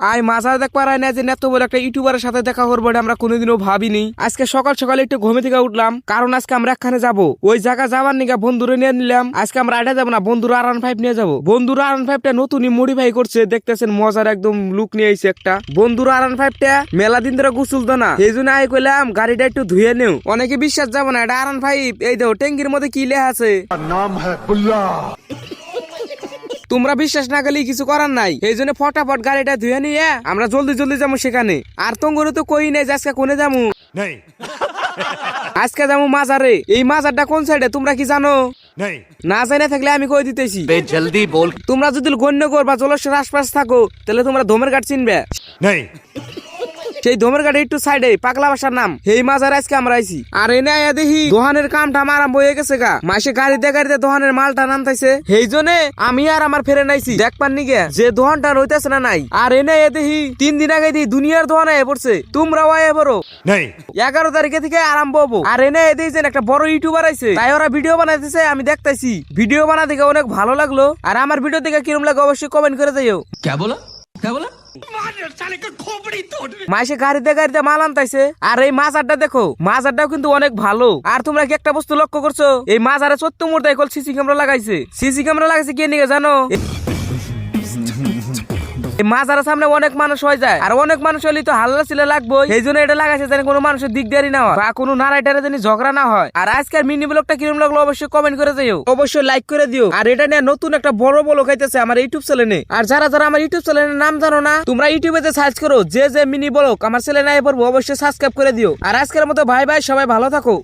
আয় মাঝা দেখ পারাই না যে এত বড় একটা ইউটিউবারের সাথে দেখা করবো আমরা কোনোদিনও ভাবিনি। আজকে সকাল সকাল একটু ঘুমে থেকে উঠলাম, কারণ আজকে আমরা একখানে যাবো। ওই জায়গা যাবার নিকা বন্ধুরে নিয়ে নিলাম। আজকে আমরা আইডা যাবো না, বন্ধুরা R15 নিয়ে যাবো। বন্ধুরা R15টা নতুনই মডিফাই করছে, দেখতেছেন মজার একদম লুক নিয়ে আইছে একটা। বন্ধুরা R15টা মেলা দিন ধরে গোসল দো না, এই জন্য আই কইলাম গাড়িটা একটু ধুয়ে নেও। অনেকে বিশ্বাস যাবো না, এটা R15। এই দেখো ট্যাঙ্কির মধ্যে কি লেখা আছে, নাম হ্যায় বুল্লা। তোমরা বিশ্বাস না গেলে কিছু করার নাই, এই জন্য ফটাফট গাড়িটা ধুয়ে নিয়ে আমরা জলদি জলদি যাবো সেখানে। আর তোমরা তো কই নাই যে আজকে কোনে যাবো। নেই আজকে যাবো মাজারে। এই মাজারটা কোন সাইডে তোমরা কি জানো? নেই না জানে থাকলে আমি কই দিতেছি। জলদি বল। তোমরা যদি গণ্যগর বা জলস্বর আশপাশ থাকো তাহলে তোমরা ধোমের ঘাট চিনবে। নেই সেই ধোমের ঘাটে একটু সাইডে পাগলা বাসার নাম, এই মাজার আজকে আমরা আইছি। আর এনে আয়া দেখি দোহানের কামটা আরম্ভ হয়ে গেছে গা। মাসে গাড়িতে গাড়িতে দোহানের মালটা নামতাইছে, সেই জন্য আমি আর আমার ফেরে নাইছি দেখবার নিগে যে দোহানটা রইতেছে না নাই। আর এনে আয়া দেখি 3 দিন আগে দেখি দুনিয়ার দোহান আয়া পড়ছে। তোমরাও আয়া পড়ো। নেই 11 তারিখে থেকে আরম্ভ হবো। আর এনে দেখছেন একটা বড় ইউটিউবার আইছে, তাই ওরা ভিডিও বানাইতেছে, আমি দেখতাইছি। ভিডিও বানা দেখে অনেক ভালো লাগলো। আর আমার ভিডিও দেখে কিরম লাগে অবশ্যই কমেন্ট করে যাইও। क्या बोला क्या बोला? মাসে গাড়িতে গাড়িতে মাল আনতাইছে। আর এই মাজারটা দেখো, মাজারটাও কিন্তু অনেক ভালো। আর তোমরা কি একটা বস্তু লক্ষ্য করছো, এই মাজারে 14 মুহূর্তে সিসি ক্যামেরা লাগাইছে। সিসি ক্যামেরা লাগাইছে কে নিয়ে জানো? মাজারের সামনে অনেক মানুষ হয়ে যায়, আর অনেক মানুষ হলে তো হাল্লা ছিলে লাগবে। এই জন্য এটা লাগাইছে যেন কোনো মানুষের দিকদারি না হয় বা কোনো নারাইটারে যেন ঝগড়া না হয়। আর আজকের মিনি ব্লগটা কিরম লাগলো অবশ্যই কমেন্ট করে যাইও, অবশ্যই লাইক করে দিও। আর এটা নিয়ে নতুন একটা বড় ব্লগ আইতেছে আমার ইউটিউব চ্যানেলে। আর যারা যারা আমার ইউটিউব চ্যানেলের নাম জানো না, তোমরা ইউটিউবে সার্চ করো যে মিনি ব্লগ, আমার চ্যানেলে আই পড়বো, অবশ্যই সাবস্ক্রাইব করে দিও। আর আজকের মতো ভাই ভাই সবাই ভালো থাকো।